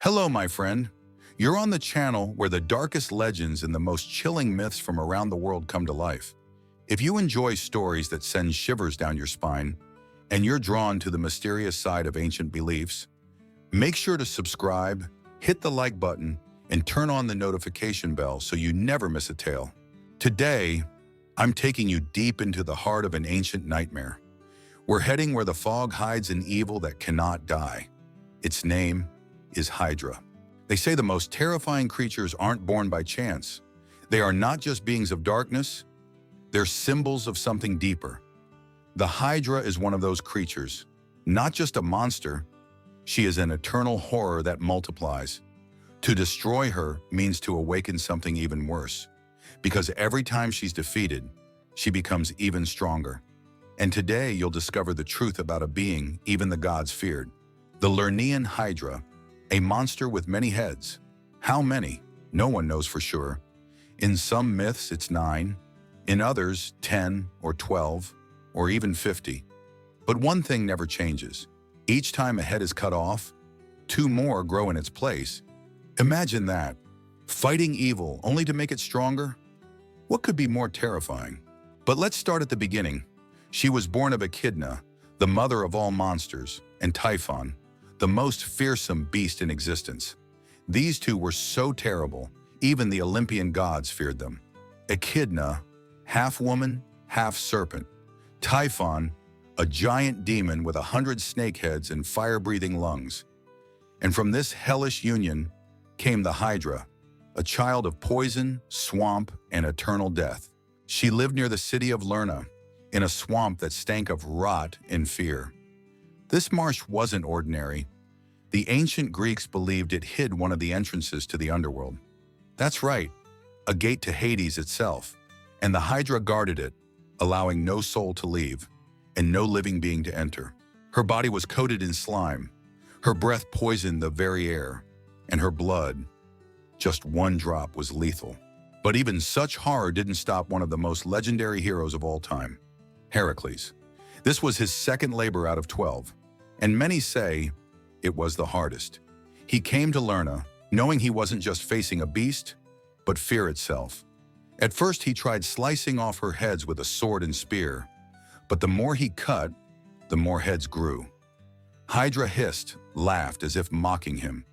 Hello, my friend. You're on the channel where the darkest legends and the most chilling myths from around the world come to life. If you enjoy stories that send shivers down your spine, and you're drawn to the mysterious side of ancient beliefs, make sure to subscribe, hit the like button, and turn on the notification bell so you never miss a tale. Today, I'm taking you deep into the heart of an ancient nightmare. We're heading where the fog hides an evil that cannot die. Its name is Hydra. They say the most terrifying creatures aren't born by chance. They are not just beings of darkness, they're symbols of something deeper. The Hydra is one of those creatures, not just a monster. She is an eternal horror that multiplies. To destroy her means to awaken something even worse, because every time she's defeated, she becomes even stronger. And today you'll discover the truth about a being even the gods feared. The Lernaean Hydra, a monster with many heads. How many? No one knows for sure. In some myths it's 9, in others 10 or 12, or even 50. But one thing never changes. Each time a head is cut off, 2 more grow in its place. Imagine that, fighting evil only to make it stronger. What could be more terrifying? But let's start at the beginning. She was born of Echidna, the mother of all monsters, and Typhon, the most fearsome beast in existence. These two were so terrible, even the Olympian gods feared them. Echidna, half woman, half serpent. Typhon, a giant demon with 100 snake heads and fire-breathing lungs. And from this hellish union came the Hydra, a child of poison, swamp, and eternal death. She lived near the city of Lerna, in a swamp that stank of rot and fear. This marsh wasn't ordinary. The ancient Greeks believed it hid one of the entrances to the underworld. That's right, a gate to Hades itself. And the Hydra guarded it, allowing no soul to leave and no living being to enter. Her body was coated in slime. Her breath poisoned the very air, and her blood, just one drop, was lethal. But even such horror didn't stop one of the most legendary heroes of all time, Heracles. This was his second labor out of 12, and many say it was the hardest. He came to Lerna, knowing he wasn't just facing a beast, but fear itself. At first he tried slicing off her heads with a sword and spear, but the more he cut, the more heads grew. Hydra hissed, laughed as if mocking him,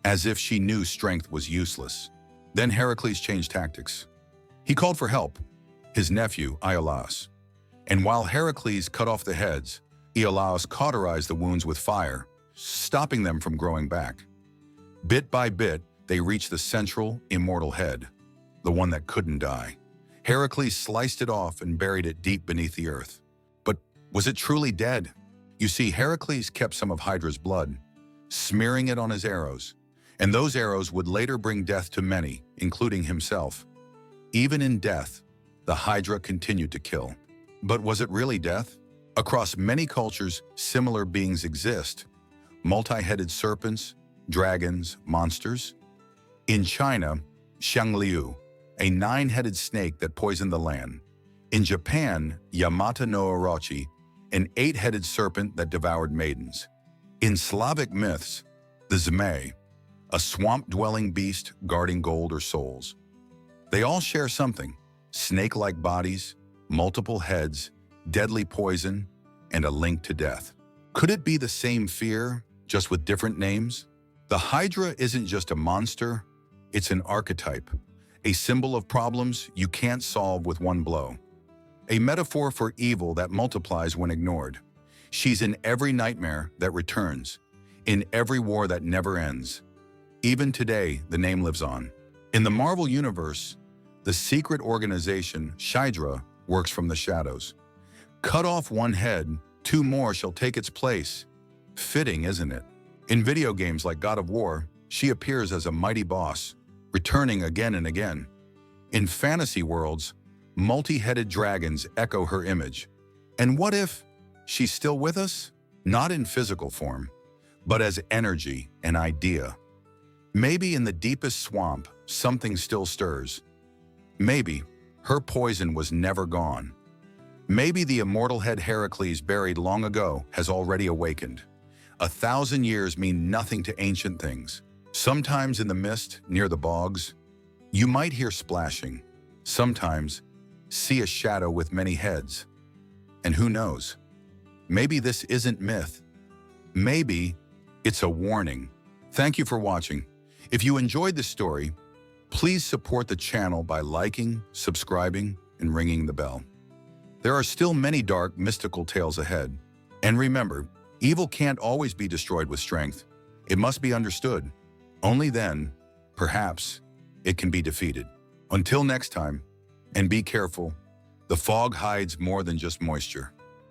as if she knew strength was useless. Then Heracles changed tactics. He called for help, his nephew, Iolaus. And while Heracles cut off the heads, Iolaus cauterized the wounds with fire, stopping them from growing back. Bit by bit, they reached the central, immortal head, the one that couldn't die. Heracles sliced it off and buried it deep beneath the earth. But was it truly dead? You see, Heracles kept some of Hydra's blood, smearing it on his arrows, and those arrows would later bring death to many, including himself. Even in death, the Hydra continued to kill. But was it really death? Across many cultures, similar beings exist. Multi-headed serpents, dragons, monsters. In China, Xiangliu, a 9-headed snake that poisoned the land. In Japan, Yamata no Orochi, an 8-headed serpent that devoured maidens. In Slavic myths, the Zmei, a swamp-dwelling beast guarding gold or souls. They all share something: snake-like bodies, multiple heads, deadly poison, and a link to death. Could it be the same fear, just with different names? The Hydra isn't just a monster, it's an archetype, a symbol of problems you can't solve with one blow. A metaphor for evil that multiplies when ignored. She's in every nightmare that returns, in every war that never ends. Even today, the name lives on. In the Marvel Universe, the secret organization, Hydra, works from the shadows. Cut off one head, 2 more shall take its place. Fitting, isn't it? In video games like God of War, she appears as a mighty boss, returning again and again. In fantasy worlds, multi-headed dragons echo her image. And what if she's still with us? Not in physical form, but as energy and idea. Maybe in the deepest swamp, something still stirs. Maybe her poison was never gone. Maybe the immortal head Heracles buried long ago has already awakened. 1,000 years mean nothing to ancient things. Sometimes in the mist near the bogs, you might hear splashing. Sometimes see a shadow with many heads. And who knows? Maybe this isn't myth. Maybe it's a warning. Thank you for watching. If you enjoyed this story, please support the channel by liking, subscribing, and ringing the bell. There are still many dark, mystical tales ahead. And remember, evil can't always be destroyed with strength. It must be understood. Only then, perhaps, it can be defeated. Until next time, and be careful, the fog hides more than just moisture.